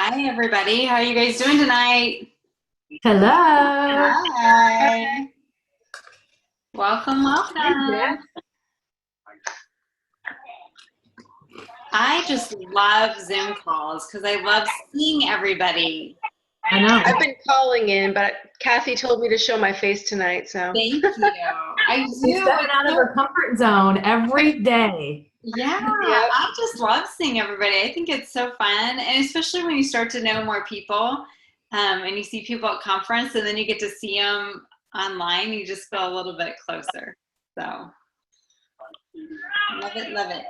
Hi, everybody. How are you guys doing tonight? Hello. Hi. Welcome, Hey, Jeff. welcome. I just love Zoom calls because I love seeing everybody. I know. I've been calling in, but Kathy told me to show my face tonight, so. Thank you. I She's do. stepping out of her comfort zone every day. Yeah, Yep. I just love seeing everybody. I think it's so fun, and especially when you start to know more people, and you see people at conference, and then you get to see them online. You just feel a little bit closer. So, love it, love it.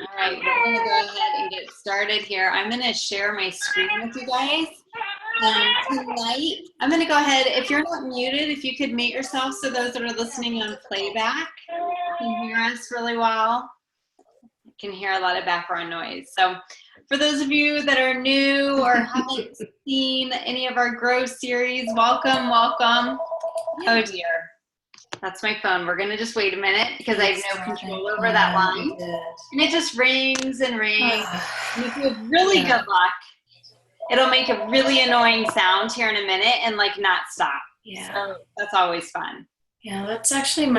All right, we're going to go ahead and get started here. I'm going to share my screen with you guys. Tonight, I'm going to go ahead, if you're not muted, if you could mute yourself so those that are listening on playback can hear us really well. You can hear a lot of background noise. So for those of you that are new or haven't seen any of our Grow series, welcome, welcome. Oh dear. That's my phone. We're going to just wait a minute because I have no control over that line. And it just rings and rings. And if you have really good luck, it'll make a really annoying sound here in a minute and like not stop. Yeah. So that's always fun. Yeah, that's actually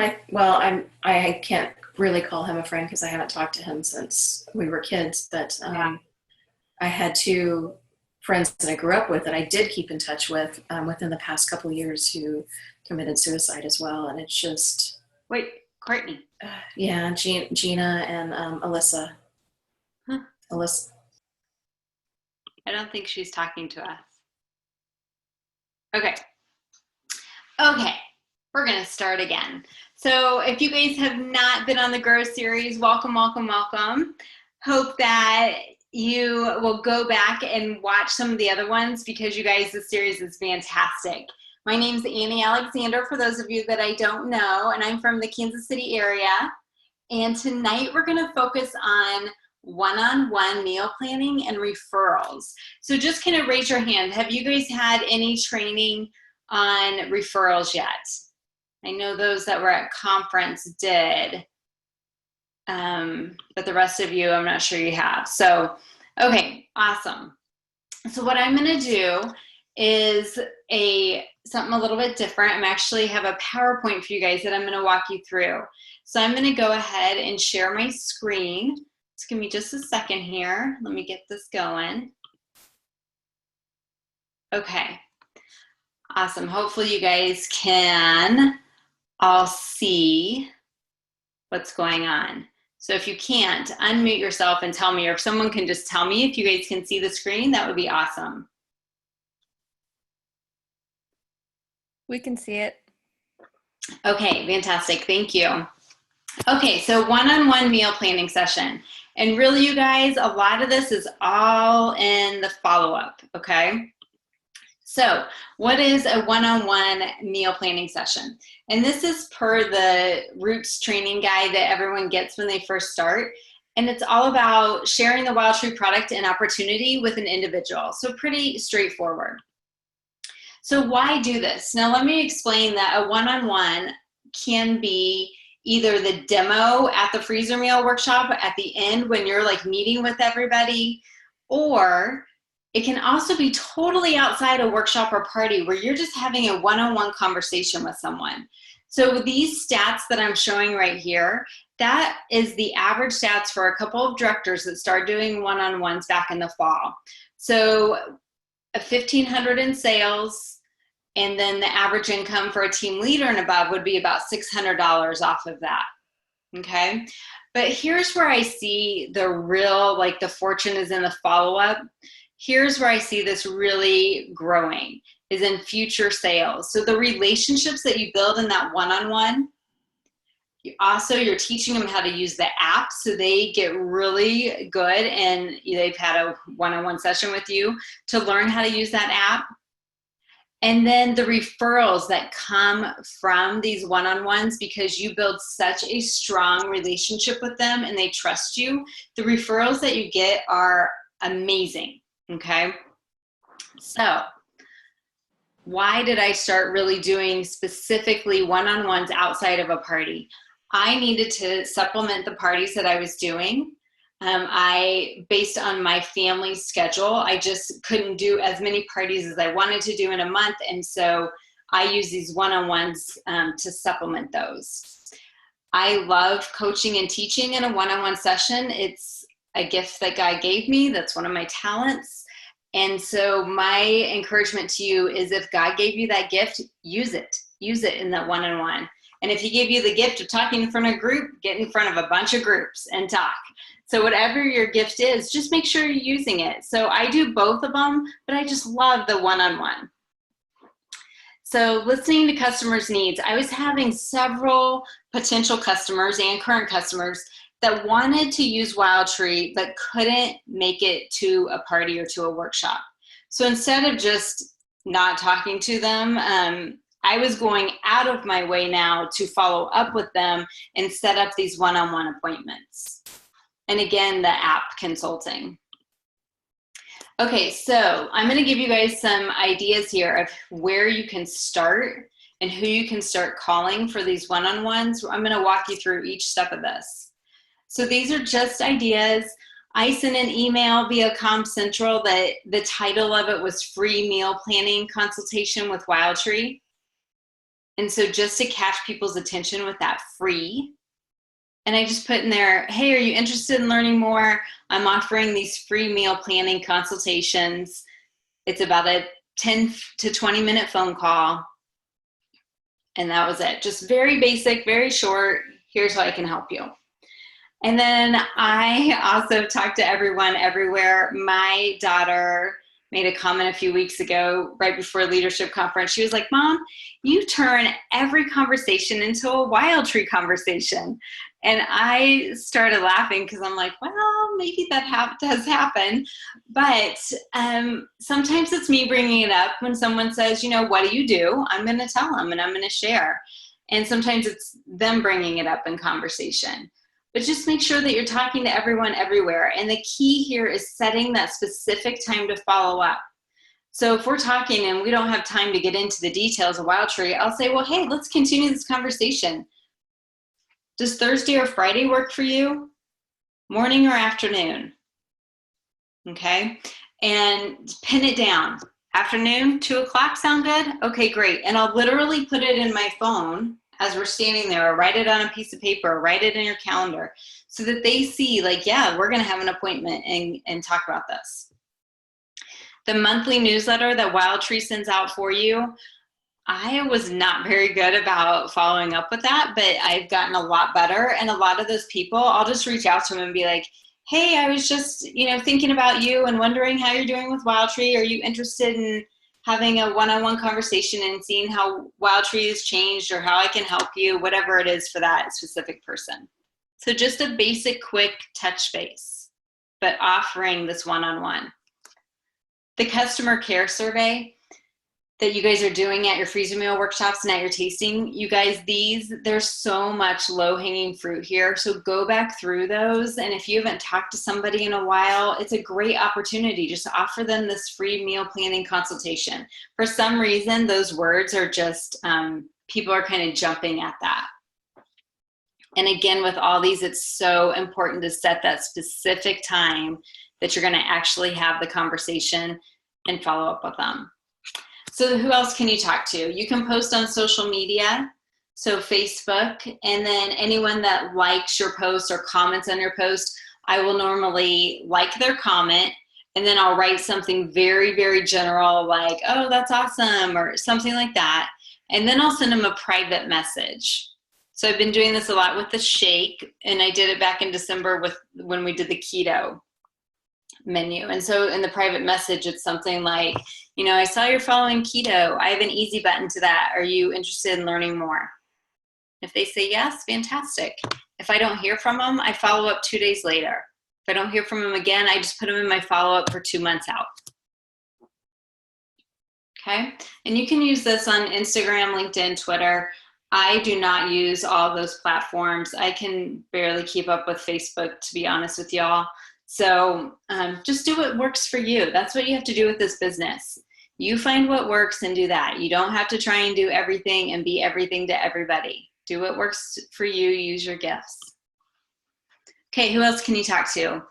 I can't really call him a friend because I haven't talked to him since we were kids, but I had two friends that I grew up with that I did keep in touch with within the past couple of years who committed suicide as well, and it's just Wait, Courtney. Gina and Alyssa. Huh. Alyssa. I don't think she's talking to us. Okay, we're gonna start again. So if you guys have not been on the Grow series, welcome, welcome, welcome. Hope that you will go back and watch some of the other ones because you guys, this series is fantastic. My name's Annie Alexander, for those of you that I don't know, and I'm from the Kansas City area. And tonight we're gonna focus on one-on-one meal planning and referrals. So just kind of raise your hand. Have you guys had any training on referrals yet? I know those that were at conference did, but the rest of you, I'm not sure you have. So, okay, awesome. So what I'm gonna do is something a little bit different. I'm actually have a PowerPoint for you guys that I'm gonna walk you through. So I'm gonna go ahead and share my screen. Just give me just a second here. Let me get this going. Okay, awesome. Hopefully you guys can all see what's going on. So if you can't, unmute yourself and tell me, or if someone can just tell me if you guys can see the screen, that would be awesome. We can see it. Okay, fantastic, thank you. Okay, so one-on-one meal planning session. And really, you guys, a lot of this is all in the follow-up, okay? So what is a one-on-one meal planning session? And this is per the Roots training guide that everyone gets when they first start. And it's all about sharing the Wild Tree product and opportunity with an individual. So pretty straightforward. So why do this? Now let me explain that a one-on-one can be either the demo at the freezer meal workshop at the end when you're like meeting with everybody, or it can also be totally outside a workshop or party where you're just having a one-on-one conversation with someone. So these stats that I'm showing right here, that is the average stats for a couple of directors that started doing one-on-ones back in the fall. So 1,500 in sales, and then the average income for a team leader and above would be about $600 off of that, okay? But here's where I see the real, like the fortune is in the follow-up. Here's where I see this really growing, is in future sales. So the relationships that you build in that one-on-one, you're teaching them how to use the app so they get really good and they've had a one-on-one session with you to learn how to use that app. And then the referrals that come from these one-on-ones, because you build such a strong relationship with them and they trust you, the referrals that you get are amazing, okay? So why did I start really doing specifically one-on-ones outside of a party? I needed to supplement the parties that I was doing. Based on my family's schedule, I just couldn't do as many parties as I wanted to do in a month. And so I use these one-on-ones to supplement those. I love coaching and teaching in a one-on-one session. It's a gift that God gave me. That's one of my talents. And so my encouragement to you is, if God gave you that gift, use it. Use it in that one-on-one. And if he gave you the gift of talking in front of a group, get in front of a bunch of groups and talk. So whatever your gift is, just make sure you're using it. So I do both of them, but I just love the one-on-one. So listening to customers' needs, I was having several potential customers and current customers that wanted to use WildTree but couldn't make it to a party or to a workshop. So instead of just not talking to them, I was going out of my way now to follow up with them and set up these one-on-one appointments. And again, the app consulting. Okay, so I'm going to give you guys some ideas here of where you can start and who you can start calling for these one-on-ones. I'm going to walk you through each step of this. So these are just ideas. I sent an email via CommCentral that the title of it was Free Meal Planning Consultation with WildTree. And so just to catch people's attention with that free, and I just put in there, hey, are you interested in learning more? I'm offering these free meal planning consultations. It's about a 10 to 20 minute phone call. And that was it. Just very basic, very short. Here's how I can help you. And then I also talked to everyone everywhere. My daughter made a comment a few weeks ago, right before leadership conference. She was like, Mom, you turn every conversation into a WildTree conversation. And I started laughing because I'm like, well, maybe that does happen. But sometimes it's me bringing it up when someone says, you know, what do you do? I'm going to tell them and I'm going to share. And sometimes it's them bringing it up in conversation. But just make sure that you're talking to everyone everywhere. And the key here is setting that specific time to follow up. So if we're talking and we don't have time to get into the details of WildTree, I'll say, well, hey, let's continue this conversation. Does Thursday or Friday work for you? Morning or afternoon? Okay, and pin it down. Afternoon, 2 o'clock sound good? Okay, great. And I'll literally put it in my phone as we're standing there, or write it on a piece of paper, or write it in your calendar, so that they see, like, yeah, we're gonna have an appointment and talk about this. The monthly newsletter that WildTree sends out for you, I was not very good about following up with that, but I've gotten a lot better. And a lot of those people, I'll just reach out to them and be like, hey, I was just, thinking about you and wondering how you're doing with WildTree. Are you interested in having a one-on-one conversation and seeing how WildTree has changed, or how I can help you, whatever it is for that specific person. So just a basic, quick touch base, but offering this one-on-one. The customer care survey that you guys are doing at your freezer meal workshops and at your tasting, you guys, there's so much low-hanging fruit here. So go back through those. And if you haven't talked to somebody in a while, it's a great opportunity just to offer them this free meal planning consultation. For some reason, those words are just, people are kind of jumping at that. And again, with all these, it's so important to set that specific time that you're going to actually have the conversation and follow up with them. So who else can you talk to? You can post on social media, so Facebook, and then anyone that likes your post or comments on your post, I will normally like their comment, and then I'll write something very, very general like, oh, that's awesome, or something like that. And then I'll send them a private message. So I've been doing this a lot with the shake, and I did it back in December when we did the keto menu. And so in the private message, it's something like, I saw you're following keto. I have an easy button to that. Are you interested in learning more? If they say yes, fantastic. If I don't hear from them, I follow up 2 days later. If I don't hear from them again, I just put them in my follow-up for 2 months out. Okay, and you can use this on Instagram, LinkedIn, Twitter. I do not use all those platforms. I can barely keep up with Facebook, to be honest with y'all. So just do what works for you. That's what you have to do with this business. You find what works and do that. You don't have to try and do everything and be everything to everybody. Do what works for you. Use your gifts. Okay, who else can you talk to?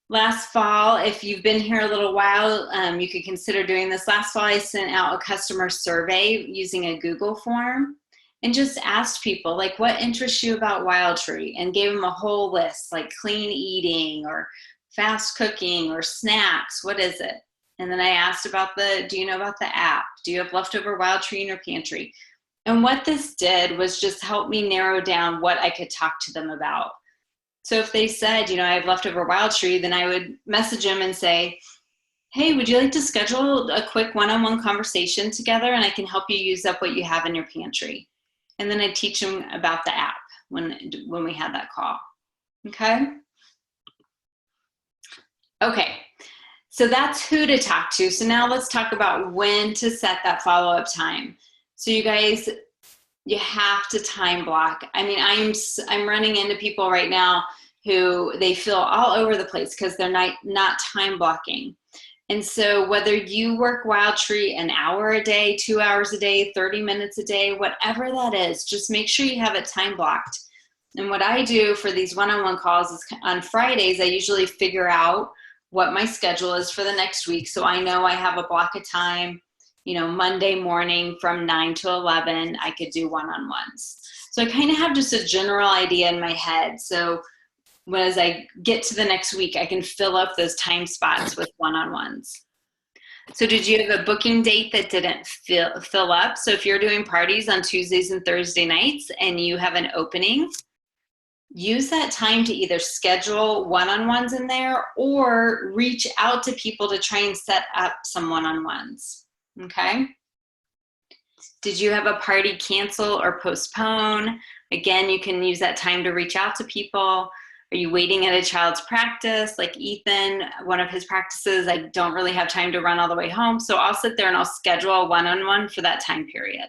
Last fall, if you've been here a little while, you could consider doing this. Last fall, I sent out a customer survey using a Google form and just asked people, like, what interests you about Wild Tree? And gave them a whole list, like clean eating or fast cooking or snacks. What is it? And then I asked about do you know about the app? Do you have leftover Wild Tree in your pantry? And what this did was just help me narrow down what I could talk to them about. So if they said, you know, I have leftover Wild Tree, then I would message them and say, hey, would you like to schedule a quick one-on-one conversation together, and I can help you use up what you have in your pantry. And then I'd teach them about the app when we had that call. Okay? Okay, so that's who to talk to. So now let's talk about when to set that follow-up time. So you guys, you have to time block. I mean, I'm running into people right now who they feel all over the place because they're not time blocking. And so whether you work Wild Tree an hour a day, 2 hours a day, 30 minutes a day, whatever that is, just make sure you have it time blocked. And what I do for these one-on-one calls is on Fridays, I usually figure out what my schedule is for the next week. So I know I have a block of time, you know, Monday morning from 9 to 11, I could do one-on-ones. So I kind of have just a general idea in my head. So as I get to the next week, I can fill up those time spots with one-on-ones. So did you have a booking date that didn't fill up? So if you're doing parties on Tuesdays and Thursday nights and you have an opening, use that time to either schedule one-on-ones in there or reach out to people to try and set up some one-on-ones. Okay. Did you have a party cancel or postpone? Again, you can use that time to reach out to people. Are you waiting at a child's practice? Like Ethan, one of his practices, I don't really have time to run all the way home. So I'll sit there and I'll schedule a one-on-one for that time period.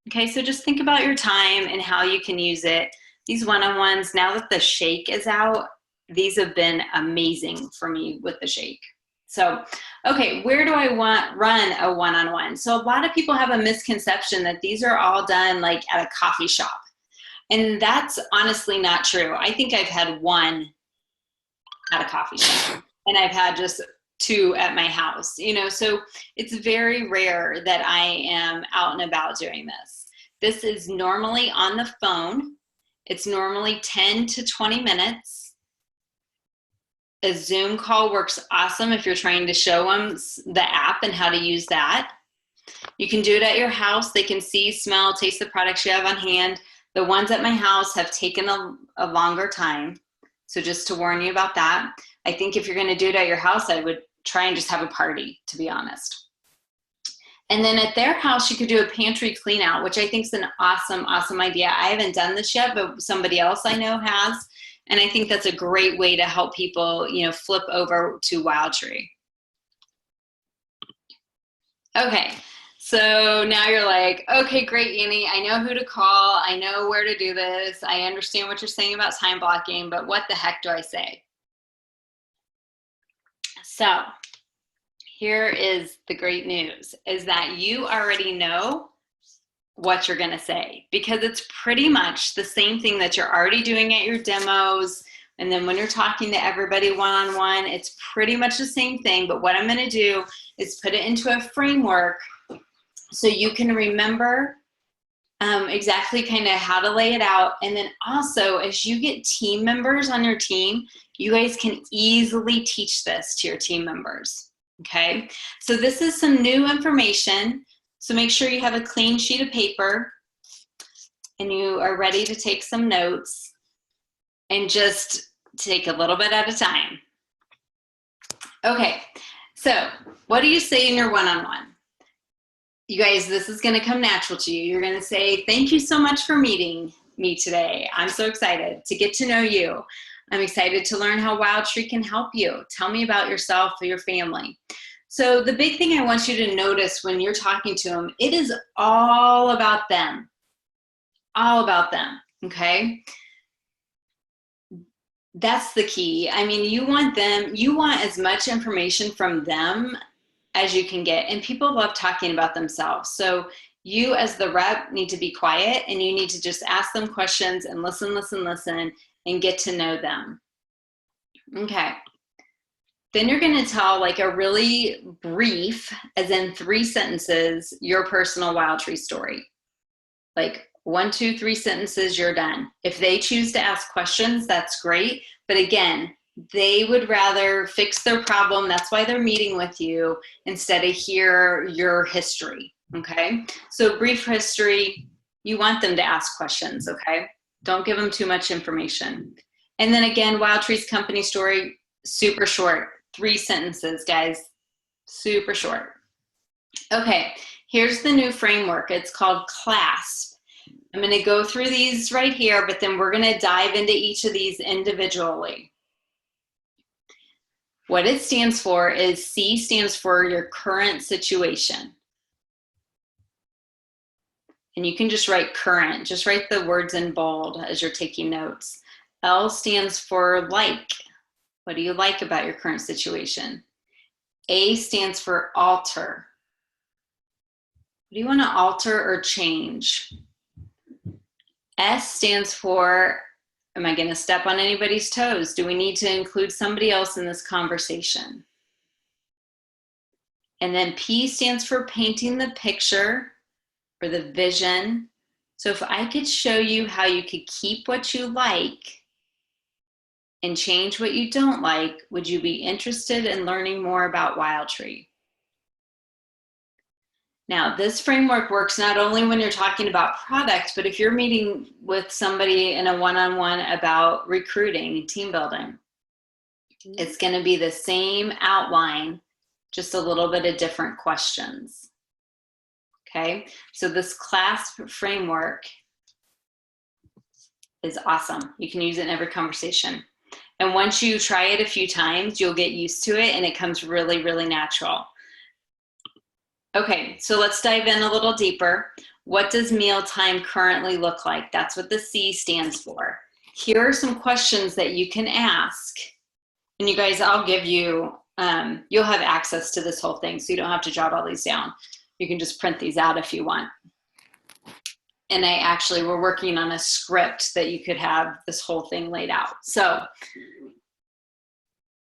Okay, so just think about your time and how you can use it. These one-on-ones, now that the shake is out, these have been amazing for me with the shake. So, okay, where do I run a one-on-one? So a lot of people have a misconception that these are all done like at a coffee shop. And that's honestly not true. I think I've had one at a coffee shop and I've had just 2 at my house, you know, so it's very rare that I am out and about doing this. This is normally on the phone. It's normally 10 to 20 minutes. A Zoom call works awesome if you're trying to show them the app and how to use that. You can do it at your house. They can see, smell, taste the products you have on hand. The ones at my house have taken a longer time. So just to warn you about that. I think if you're going to do it at your house, I would try and just have a party, to be honest. And then at their house, you could do a pantry clean out, which I think is an awesome, awesome idea. I haven't done this yet, but somebody else I know has. And I think that's a great way to help people, you know, flip over to Wild Tree. Okay, so now you're like, okay, great, Annie. I know who to call. I know where to do this. I understand what you're saying about time blocking, but what the heck do I say? So here is the great news, is that you already know what you're gonna say, because it's pretty much the same thing that you're already doing at your demos. And then when you're talking to everybody one-on-one, it's pretty much the same thing. But what I'm gonna do is put it into a framework so you can remember exactly kind of how to lay it out. And then also, as you get team members on your team, you guys can easily teach this to your team members, okay? So this is some new information. So make sure you have a clean sheet of paper and you are ready to take some notes and just take a little bit at a time. Okay, so what do you say in your one-on-one? You guys, this is gonna come natural to you. You're gonna say, thank you so much for meeting me today. I'm so excited to get to know you. I'm excited to learn how Wild Tree can help you. Tell me about yourself or your family. So the big thing I want you to notice when you're talking to them, it is all about them. All about them, okay? That's the key. I mean, you want as much information from them as you can get. And people love talking about themselves. So You as the rep need to be quiet, and you need to just ask them questions and listen, and get to know them. Okay. Then you're going to tell like a really brief, as in 3 sentences, your personal Wild Tree story. Like 1, 2, 3 sentences, you're done. If they choose to ask questions, that's great. But again, they would rather fix their problem. That's why they're meeting with you, instead of hear your history. Okay. So brief history, you want them to ask questions. Okay. Don't give them too much information. And then again, Wild Tree's company story, super short, 3 sentences, guys, super short. Okay. Here's the new framework. It's called CLASP. I'm going to go through these right here, but then we're going to dive into each of these individually. What it stands for is C stands for your current situation. And you can just write current, just write the words in bold as you're taking notes. L stands for like. What do you like about your current situation? A stands for alter. What do you want to alter or change? S stands for, am I going to step on anybody's toes? Do we need to include somebody else in this conversation? And then P stands for painting the picture or the vision. So if I could show you how you could keep what you like and change what you don't like, would you be interested in learning more about Wild Tree? Now, this framework works not only when you're talking about product, but if you're meeting with somebody in a one-on-one about recruiting, team building, it's going to be the same outline, just a little bit of different questions. Okay, so this CLASP framework is awesome. You can use it in every conversation. And once you try it a few times, you'll get used to it, and it comes really, really natural. Okay, so let's dive in a little deeper. What does mealtime currently look like? That's what the C stands for. Here are some questions that you can ask. And you guys, I'll give you, you'll have access to this whole thing, so you don't have to jot all these down. You can just print these out if you want. And we're working on a script that you could have this whole thing laid out. So,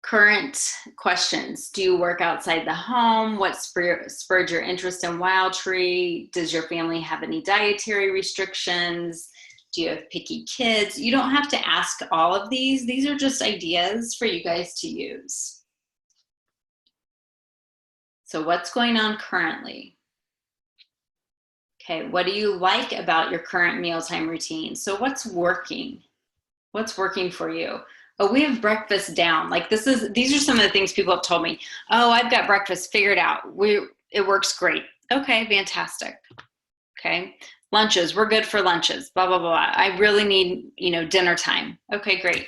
current questions. Do you work outside the home? What spurred your interest in Wild Tree? Does your family have any dietary restrictions? Do you have picky kids? You don't have to ask all of these. These are just ideas for you guys to use. So what's going on currently? Okay, what do you like about your current mealtime routine? So what's working? What's working for you? Oh, we have breakfast down. Like these are some of the things people have told me. Oh, I've got breakfast figured out. It works great. Okay, fantastic. Okay, lunches, we're good for lunches, blah, blah, blah. I really need, dinner time. Okay, great.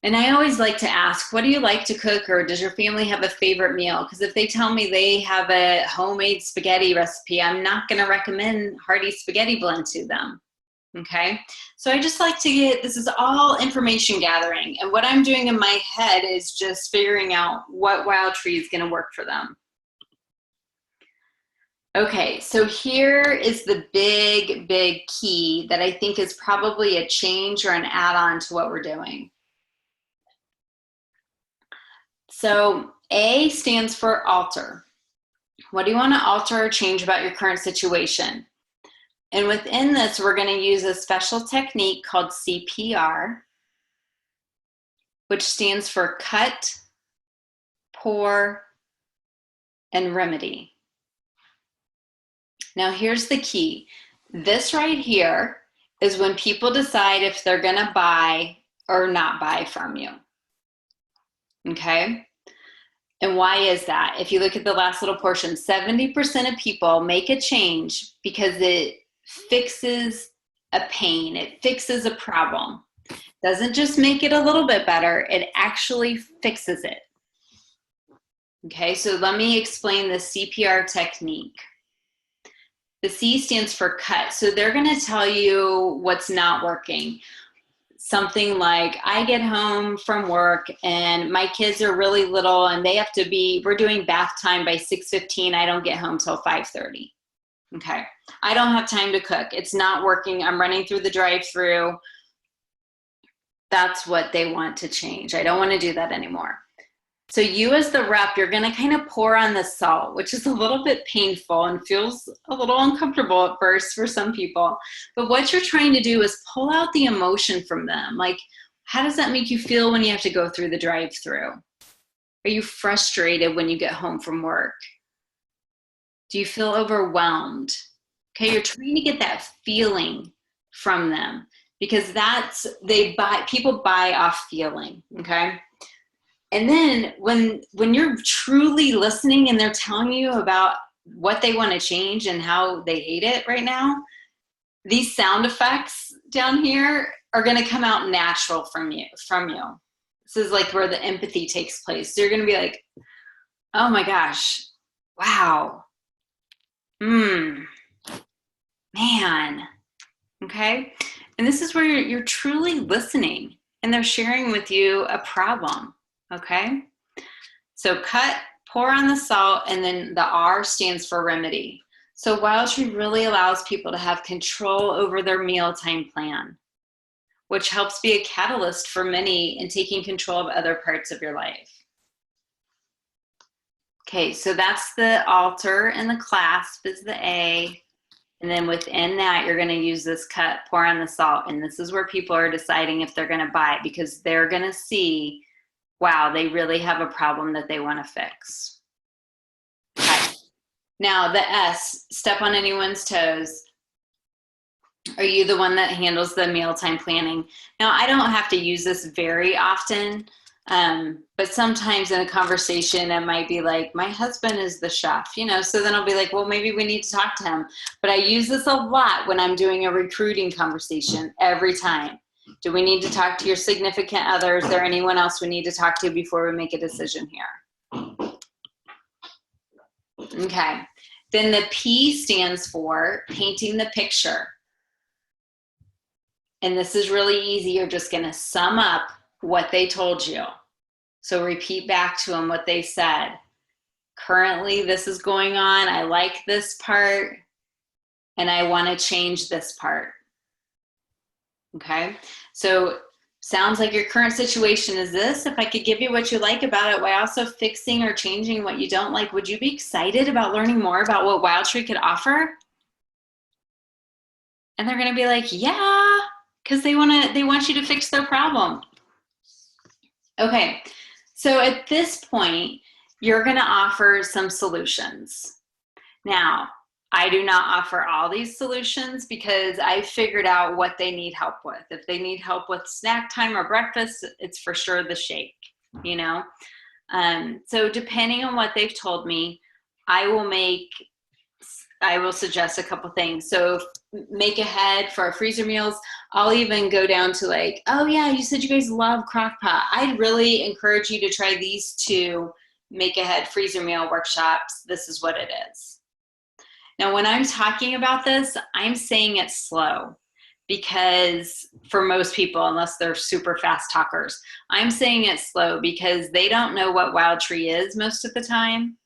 And I always like to ask, what do you like to cook, or does your family have a favorite meal? Because if they tell me they have a homemade spaghetti recipe, I'm not going to recommend hearty spaghetti blend to them. Okay, so I just like to this is all information gathering, and what I'm doing in my head is just figuring out what Wild Tree is going to work for them. Okay, so here is the big, big key that I think is probably a change or an add-on to what we're doing. So A stands for alter. What do you want to alter or change about your current situation? And within this, we're going to use a special technique called CPR, which stands for cut, pour, and remedy. Now, here's the key. This right here is when people decide if they're going to buy or not buy from you. Okay? And why is that? If you look at the last little portion, 70% of people make a change because it fixes a pain. It fixes a problem. Doesn't just make it a little bit better, it actually fixes it. Okay, so let me explain the CPR technique. The C stands for cut. So they're going to tell you what's not working. Something like, I get home from work and my kids are really little and we're doing bath time by 6:15. I don't get home till 5:30. Okay. I don't have time to cook. It's not working. I'm running through the drive-through. That's what they want to change. I don't want to do that anymore. So you as the rep, you're going to kind of pour on the salt, which is a little bit painful and feels a little uncomfortable at first for some people. But what you're trying to do is pull out the emotion from them. Like, how does that make you feel when you have to go through the drive-through? Are you frustrated when you get home from work? Do you feel overwhelmed? Okay, you're trying to get that feeling from them because people buy off feeling, okay? And then when you're truly listening and they're telling you about what they want to change and how they hate it right now, these sound effects down here are going to come out natural from you. This is like where the empathy takes place. So you're going to be like, oh my gosh, wow. Man. Okay. And this is where you're truly listening and they're sharing with you a problem. Okay. So cut, pour on the salt, and then the R stands for remedy. So Wild Tree really allows people to have control over their mealtime plan, which helps be a catalyst for many in taking control of other parts of your life. Okay, so that's the altar, and the clasp is the A. And then within that, you're going to use this cut, pour on the salt. And this is where people are deciding if they're going to buy it because they're going to see, wow, they really have a problem that they want to fix. Okay. Now the S, step on anyone's toes. Are you the one that handles the mealtime planning? Now, I don't have to use this very often, but sometimes in a conversation, it might be like, my husband is the chef, so then I'll be like, well, maybe we need to talk to him. But I use this a lot when I'm doing a recruiting conversation every time. Do we need to talk to your significant other? Is there anyone else we need to talk to before we make a decision here? Okay. Then the P stands for painting the picture. And this is really easy. You're just going to sum up what they told you. So repeat back to them what they said. Currently, this is going on. I like this part, and I want to change this part. Okay? So sounds like your current situation is this. If I could give you what you like about it while also fixing or changing what you don't like, would you be excited about learning more about what Wild Tree could offer? And they're going to be like, yeah, because they want you to fix their problem. Okay, so at this point, you're going to offer some solutions. Now, I do not offer all these solutions because I figured out what they need help with. If they need help with snack time or breakfast, it's for sure the shake, So depending on what they've told me, I will suggest a couple things. So make ahead for our freezer meals. I'll even go down to like, oh yeah, you said you guys love crock pot. I'd really encourage you to try these two make ahead freezer meal workshops. This is what it is. Now, when I'm talking about this, I'm saying it slow because for most people, unless they're super fast talkers, I'm saying it slow because they don't know what Wild Tree is most of the time.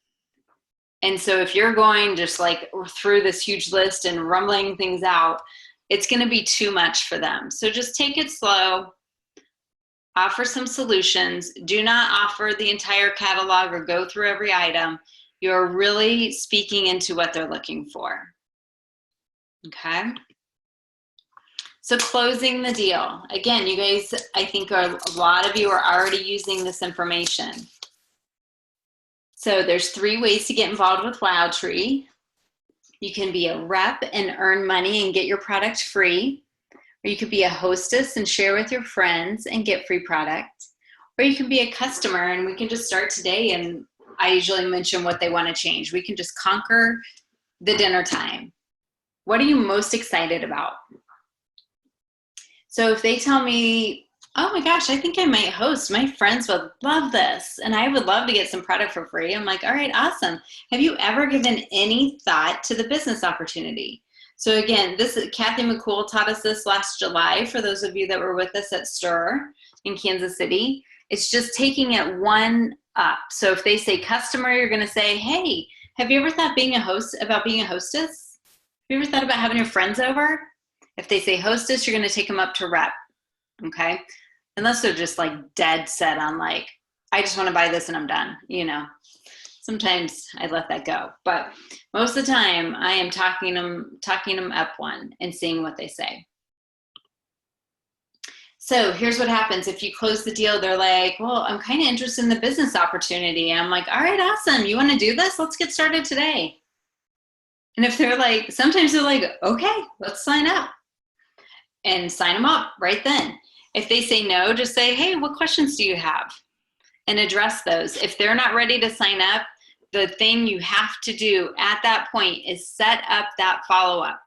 And so if you're going just like through this huge list and rumbling things out, it's going to be too much for them. So just take it slow, offer some solutions. Do not offer the entire catalog or go through every item. You're really speaking into what they're looking for. Okay. So closing the deal. Again, you guys, I think a lot of you are already using this information. So there's 3 ways to get involved with Wild Tree. You can be a rep and earn money and get your product free. Or you could be a hostess and share with your friends and get free product. Or you can be a customer and we can just start today, and I usually mention what they want to change. We can just conquer the dinner time. What are you most excited about? So if they tell me, oh my gosh, I think I might host. My friends would love this, and I would love to get some product for free. I'm like, all right, awesome. Have you ever given any thought to the business opportunity? So again, Kathy McCool taught us this last July, for those of you that were with us at STIR in Kansas City. It's just taking it one up. So if they say customer, you're going to say, hey, have you ever thought about being a hostess? you ever thought about having your friends over? If they say hostess, you're going to take them up to rep, okay? Unless they're just like dead set on like, I just want to buy this and I'm done, you know. Sometimes I let that go, but most of the time I am talking them up one and seeing what they say. So here's what happens. If you close the deal, they're like, well, I'm kind of interested in the business opportunity. I'm like, all right, awesome. You want to do this? Let's get started today. And if they're like, sometimes they're like, okay, let's sign up, and sign them up right then. If they say no, just say, hey, what questions do you have? And address those. If they're not ready to sign up, the thing you have to do at that point is set up that follow-up.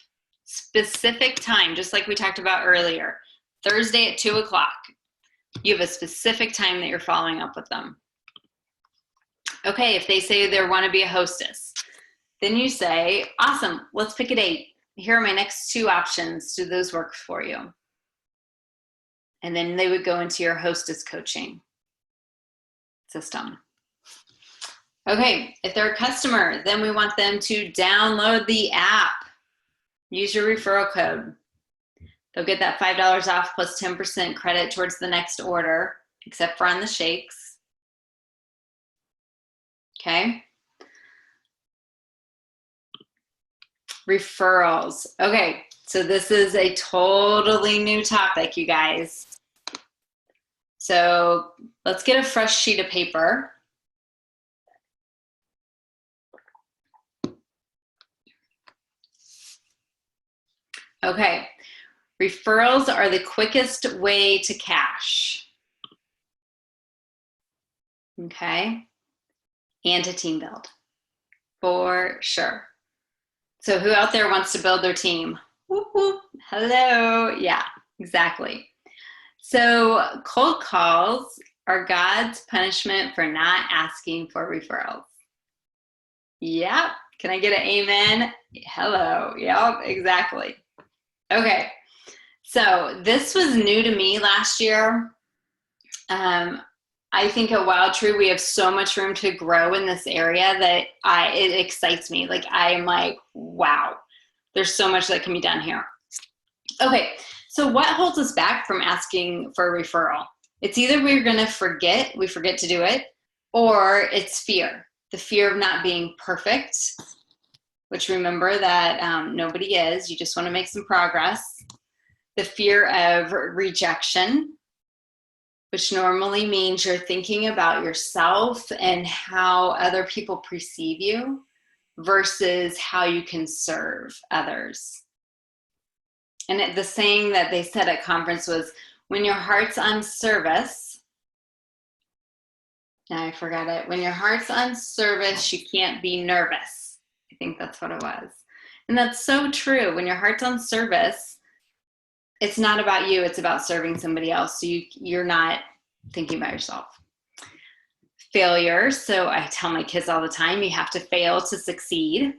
Specific time, just like we talked about earlier. Thursday at 2 o'clock. You have a specific time that you're following up with them. Okay, if they say they want to be a hostess, then you say, awesome, let's pick a date. Here are my next 2 options. Do those work for you? And then they would go into your hostess coaching system. Okay, if they're a customer, then we want them to download the app. Use your referral code. They'll get that $5 off plus 10% credit towards the next order, except for on the shakes. Okay. Referrals. Okay, so this is a totally new topic, you guys. So let's get a fresh sheet of paper. Okay, referrals are the quickest way to cash. Okay, and to team build, for sure. So who out there wants to build their team? Whoop, whoop. Hello, yeah, exactly. So cold calls are God's punishment for not asking for referrals. Yep, can I get an amen? Hello, yep, exactly. Okay, so this was new to me last year. I think at Wild Tree we have so much room to grow in this area that it excites me. Like I'm like, wow, there's so much that can be done here. Okay, so what holds us back from asking for a referral? It's either we forget to do it, or it's fear. The fear of not being perfect, which remember that nobody is. You just want to make some progress. The fear of rejection, which normally means you're thinking about yourself and how other people perceive you versus how you can serve others. And the saying that they said at conference was, when your heart's on service, now I forgot it, when your heart's on service, you can't be nervous. I think that's what it was. And that's so true. When your heart's on service, it's not about you, it's about serving somebody else. So you're not thinking about yourself. Failure. So I tell my kids all the time, you have to fail to succeed.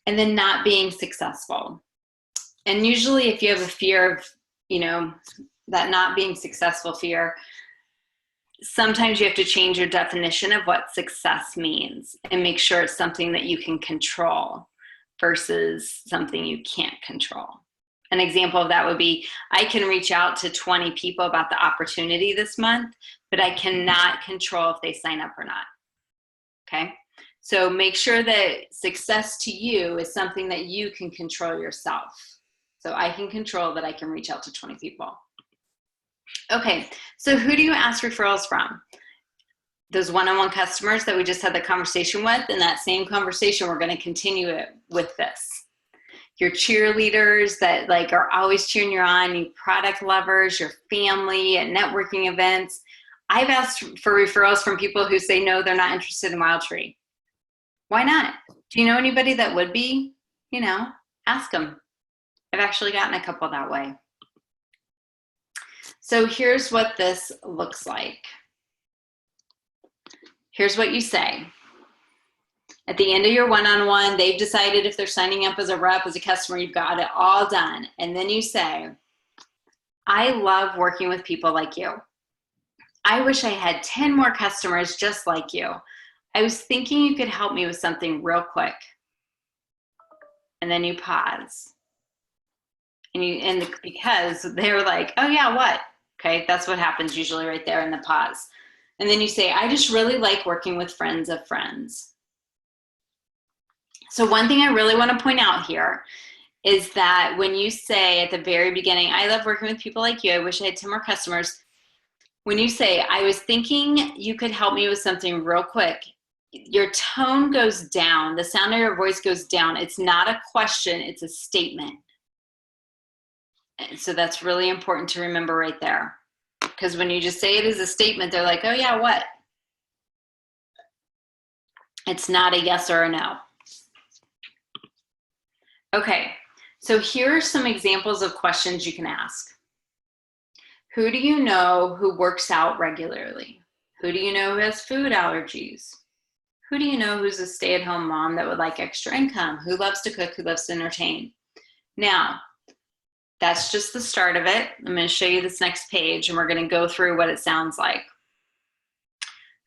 And then not being successful. And usually if you have a fear of, that not being successful fear, sometimes you have to change your definition of what success means and make sure it's something that you can control versus something you can't control. An example of that would be, I can reach out to 20 people about the opportunity this month, but I cannot control if they sign up or not. Okay? So make sure that success to you is something that you can control yourself. So I can control that I can reach out to 20 people. Okay, so who do you ask referrals from? Those one-on-one customers that we just had the conversation with, and that same conversation, we're going to continue it with this. Your cheerleaders that are always cheering you on, you product lovers, your family at networking events. I've asked for referrals from people who say no, they're not interested in Wild Tree. Why not? Do you know anybody that would be? Ask them. I've actually gotten a couple that way. So here's what this looks like. Here's what you say. At the end of your one-on-one, they've decided if they're signing up as a rep, as a customer, you've got it all done. And then you say, I love working with people like you. I wish I had 10 more customers just like you. I was thinking you could help me with something real quick. and then you pause. And because they're like, oh yeah, what? Okay, that's what happens usually right there in the pause. And then you say, I just really like working with friends of friends. So one thing I really want to point out here is that when you say at the very beginning, I love working with people like you, I wish I had 10 more customers. When you say, I was thinking you could help me with something real quick, your tone goes down. The sound of your voice goes down. It's not a question, it's a statement. And so that's really important to remember right there. Because when you just say it as a statement, they're like, oh yeah, what? It's not a yes or a no. Okay, so here are some examples of questions you can ask. Who do you know who works out regularly? Who do you know who has food allergies? Who do you know who's a stay-at-home mom that would like extra income? Who loves to cook? Who loves to entertain? Now, that's just the start of it. I'm going to show you this next page, and we're going to go through what it sounds like.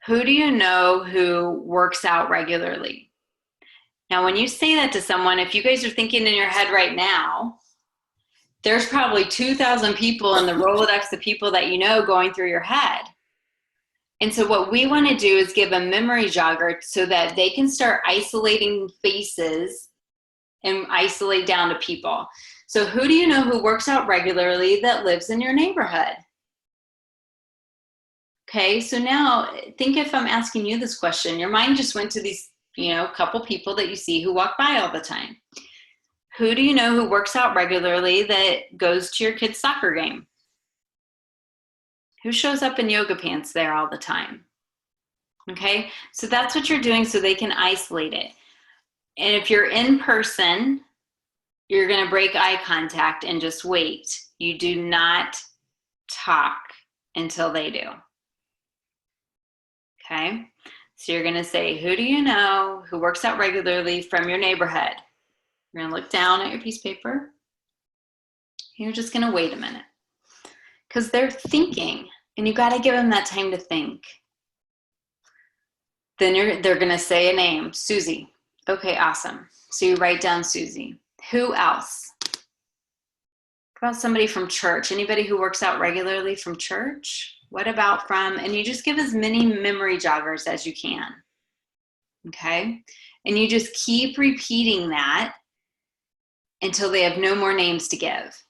Who do you know who works out regularly? Now, when you say that to someone, if you guys are thinking in your head right now, there's probably 2,000 people in the Rolodex of people that you know going through your head. And so what we want to do is give a memory jogger so that they can start isolating faces and isolate down to people. So who do you know who works out regularly that lives in your neighborhood? Okay, so now think if I'm asking you this question, your mind just went to these, couple people that you see who walk by all the time. Who do you know who works out regularly that goes to your kid's soccer game? Who shows up in yoga pants there all the time? Okay, so that's what you're doing so they can isolate it. And if you're in person, you're going to break eye contact and just wait. You do not talk until they do. Okay, so you're going to say, who do you know who works out regularly from your neighborhood? You're going to look down at your piece of paper. You're just going to wait a minute because they're thinking, and you got to give them that time to think. Then they're going to say a name, Susie. Okay, awesome. So you write down Susie. Who else? What about somebody from church? Anybody who works out regularly from church? What about from, and you just give as many memory joggers as you can. Okay? And you just keep repeating that until they have no more names to give.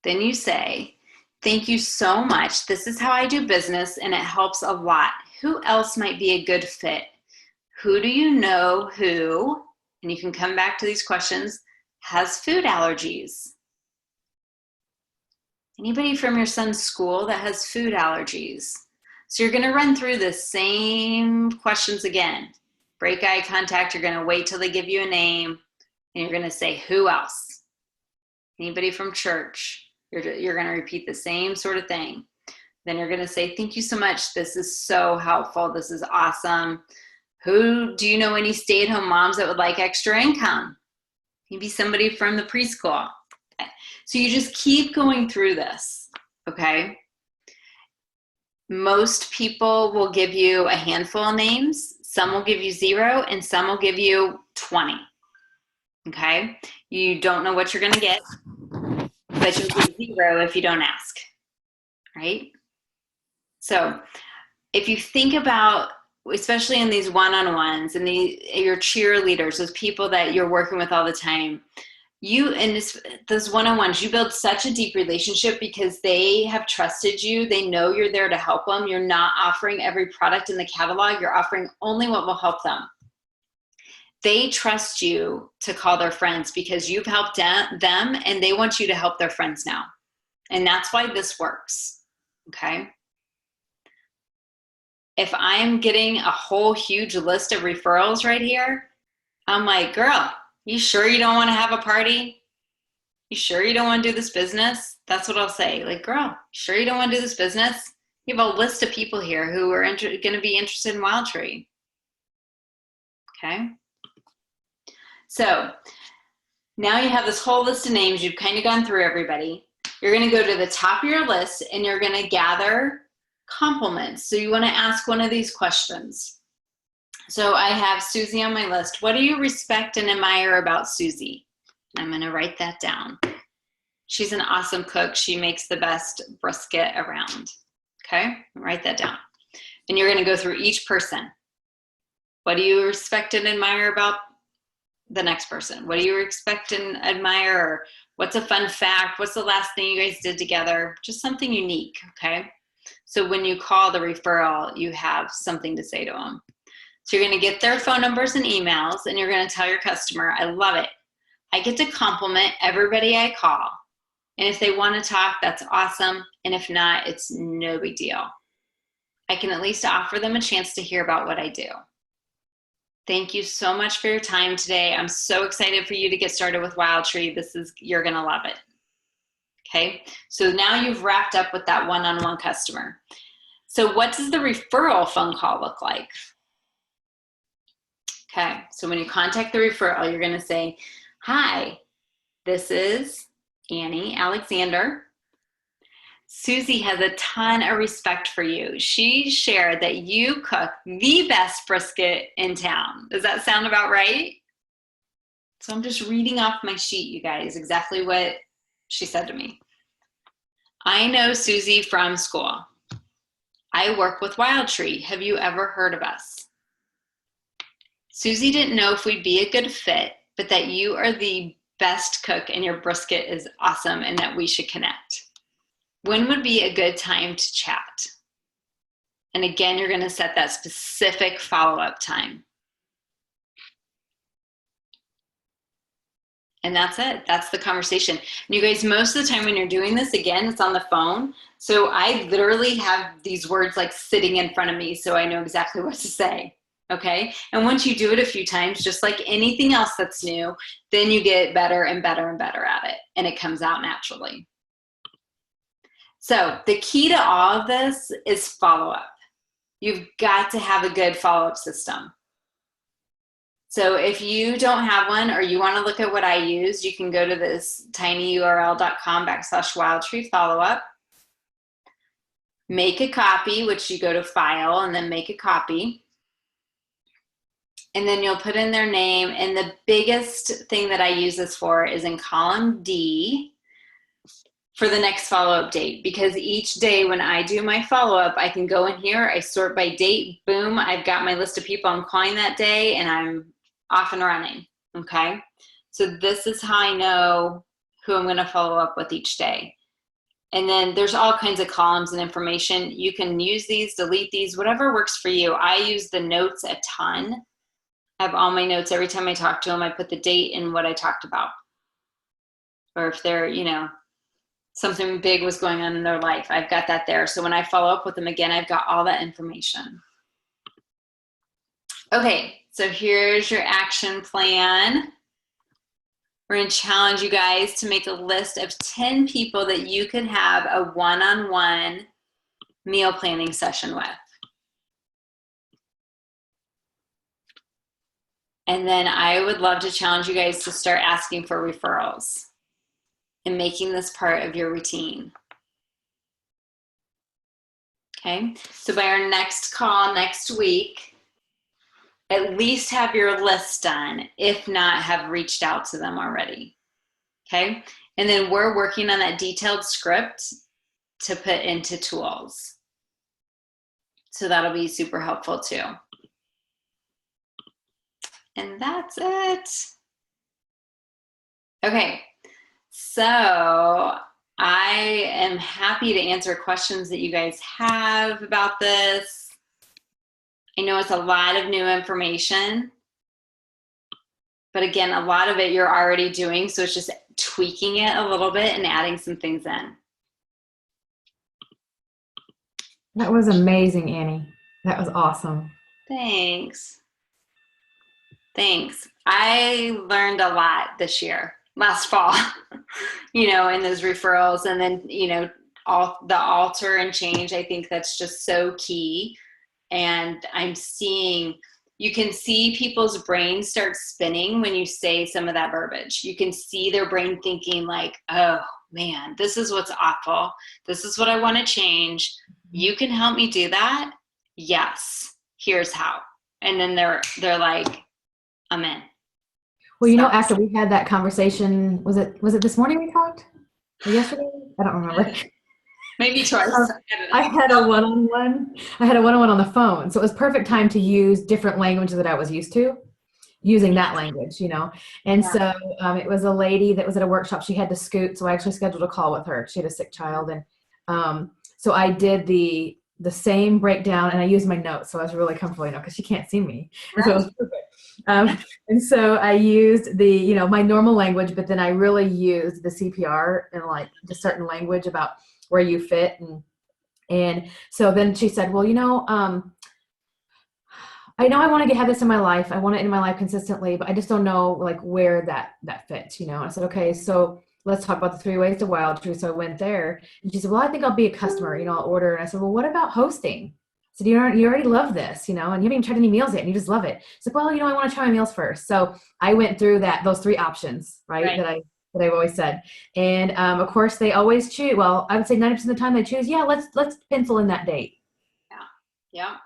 Then you say, thank you so much. This is how I do business and it helps a lot. Who else might be a good fit? Who do you know who, and you can come back to these questions, has food allergies? Anybody from your son's school that has food allergies? So you're going to run through the same questions again. Break eye contact. You're going to wait till they give you a name, and you're going to say, who else? Anybody from church? You're going to repeat the same sort of thing. Then you're going to say, thank you so much. This is so helpful. This is awesome. Who do you know any stay-at-home moms that would like extra income? Maybe somebody from the preschool. So you just keep going through this, okay? Most people will give you a handful of names. Some will give you 0, and some will give you 20, okay? You don't know what you're going to get, but you'll get 0 if you don't ask, right? So if you think about, especially in these one-on-ones and your cheerleaders, those people that you're working with all the time, those one-on-ones, you build such a deep relationship because they have trusted you. They know you're there to help them. You're not offering every product in the catalog. You're offering only what will help them. They trust you to call their friends because you've helped them and they want you to help their friends now. And that's why this works, okay? If I'm getting a whole huge list of referrals right here, I'm like, girl, you sure you don't want to have a party? You sure you don't want to do this business? That's what I'll say. Like, girl, you sure you don't want to do this business? You have a list of people here who are going to be interested in Wild Tree. Okay? So now you have this whole list of names. You've kind of gone through everybody. You're going to go to the top of your list and you're going to gather compliments. So you want to ask one of these questions. So I have Susie on my list. What do you respect and admire about Susie? I'm going to write that down. She's an awesome cook. She makes the best brisket around. Okay, write that down. And you're going to go through each person. What do you respect and admire about the next person? What do you respect and admire? Or what's a fun fact? What's the last thing you guys did together? Just something unique, okay? So when you call the referral, you have something to say to them. So you're going to get their phone numbers and emails, and you're going to tell your customer, I love it. I get to compliment everybody I call. And if they want to talk, that's awesome. And if not, it's no big deal. I can at least offer them a chance to hear about what I do. Thank you so much for your time today. I'm so excited for you to get started with Wild Tree. You're going to love it. Okay, so now you've wrapped up with that one-on-one customer. So what does the referral phone call look like? Okay, so when you contact the referral, you're going to say, hi, this is Annie Alexander. Susie has a ton of respect for you. She shared that you cook the best brisket in town. Does that sound about right? So I'm just reading off my sheet, you guys, exactly what she said to me. I know Susie from school. I work with Wild Tree. Have you ever heard of us? Susie didn't know if we'd be a good fit, but that you are the best cook and your brisket is awesome and that we should connect. When would be a good time to chat? And again, you're going to set that specific follow-up time. And that's it. That's the conversation. And you guys, most of the time when you're doing this, again, it's on the phone. So I literally have these words like sitting in front of me so I know exactly what to say. Okay? And once you do it a few times, just like anything else that's new, then you get better and better and better at it. And it comes out naturally. So the key to all of this is follow-up. You've got to have a good follow-up system. So if you don't have one or you want to look at what I use, you can go to this tinyurl.com/wildtree follow-up. Make a copy, which you go to File and then make a copy. And then you'll put in their name. And the biggest thing that I use this for is in column D, for the next follow-up date, because each day when I do my follow-up, I can go in here, I sort by date, boom, I've got my list of people I'm calling that day, and I'm off and running, okay? So this is how I know who I'm gonna follow up with each day. And then there's all kinds of columns and information. You can use these, delete these, whatever works for you. I use the notes a ton. I have all my notes. Every time I talk to them, I put the date and what I talked about. Or if they're, something big was going on in their life, I've got that there. So when I follow up with them again, I've got all that information. Okay, so here's your action plan. We're going to challenge you guys to make a list of 10 people that you could have a one-on-one meal planning session with. And then I would love to challenge you guys to start asking for referrals and making this part of your routine. Okay, so by our next call next week, at least have your list done, if not have reached out to them already. Okay, and then we're working on that detailed script to put into tools. So that'll be super helpful too. And that's it. Okay. So I am happy to answer questions that you guys have about this. I know it's a lot of new information, but again, a lot of it you're already doing, so it's just tweaking it a little bit and adding some things in. That was amazing, Annie. That was awesome. Thanks. Thanks. I learned a lot this year. Last fall, in those referrals, and then, all the alter and change. I think that's just so key. And I'm seeing, you can see people's brains start spinning when you say some of that verbiage. You can see their brain thinking like, oh man, this is what's awful. This is what I want to change. You can help me do that? Yes. Here's how. and then they're like, I'm in. Well, you know, So- after we had that conversation, was it this morning we talked? Or yesterday? I don't remember. Maybe twice. I had a one-on-one. I had a one-on-one on the phone, so it was perfect time to use different language that I was used to, using that language, you know. And so it was a lady that was at a workshop. She had to scoot, so I actually scheduled a call with her. She had a sick child, and so I did the same breakdown, and I used my notes, so I was really comfortable, you know, because she can't see me. Right. So it was perfect. And so I used the, you know, my normal language, but then I really used the CPR and like just certain language about where you fit. And so then she said, well, you know I want to have this in my life. I want it in my life consistently, but I just don't know like where that fits, you know? I said, okay, so let's talk about the 3 ways to wild truth. So I went there and she said, well, I think I'll be a customer, you know, I'll order. And I said, well, what about hosting? I said, you already love this, you know, and you haven't even tried any meals yet and you just love it. She's like, well, you know, I want to try my meals first. So I went through those 3 options, right? That I've always said. And of course they always choose, well, I would say 90% of the time they choose, yeah, let's pencil in that date. Yeah.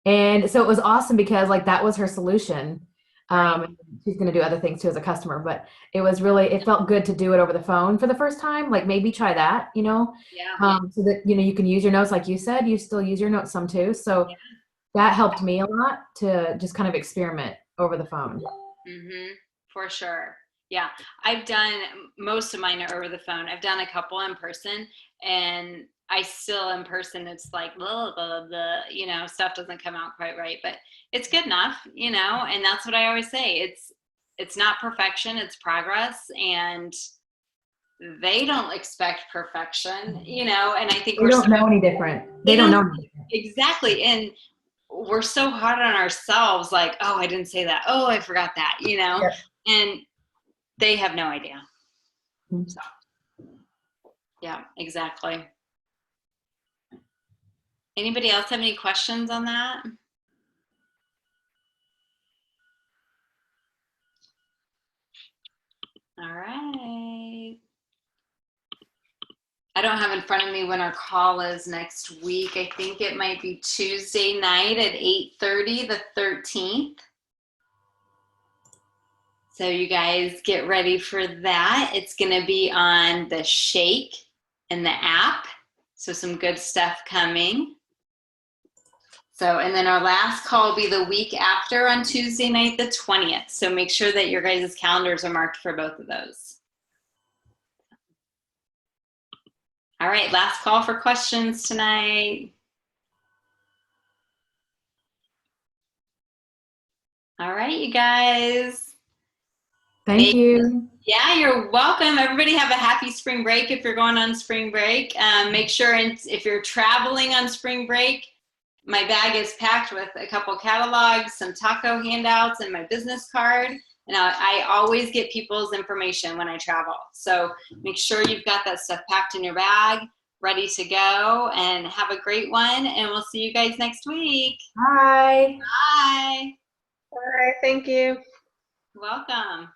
And so it was awesome because like that was her solution. She's going to do other things too as a customer, but it felt good to do it over the phone for the first time. Like maybe try that, you know, so that, you know, you can use your notes. Like you said, you still use your notes some too. So that helped me a lot to just kind of experiment over the phone. Mm-hmm. For sure. Yeah. I've done most of mine over the phone. I've done a couple in person, and I still in person, it's like, blah, blah, blah, you know, stuff doesn't come out quite right, but it's good enough, you know, and that's what I always say. It's not perfection, it's progress, and they don't expect perfection, you know, and I think They don't know any different. They don't know any different. Exactly. And we're so hard on ourselves, like, oh, I didn't say that. Oh, I forgot that, you know, and they have no idea. So, yeah, exactly. Anybody else have any questions on that? All right. I don't have in front of me when our call is next week. I think it might be Tuesday night at 8:30, the 13th. So you guys get ready for that. It's going to be on the Shake and the app. So some good stuff coming. So, and then our last call will be the week after on Tuesday night, the 20th. So make sure that your guys' calendars are marked for both of those. All right, last call for questions tonight. All right, you guys. Thank you. Yeah, you're welcome. Everybody have a happy spring break if you're going on spring break. Make sure if you're traveling on spring break, my bag is packed with a couple catalogs, some taco handouts, and my business card. And I always get people's information when I travel. So make sure you've got that stuff packed in your bag, ready to go, and have a great one. And we'll see you guys next week. Bye. Bye. All right, thank you. Welcome.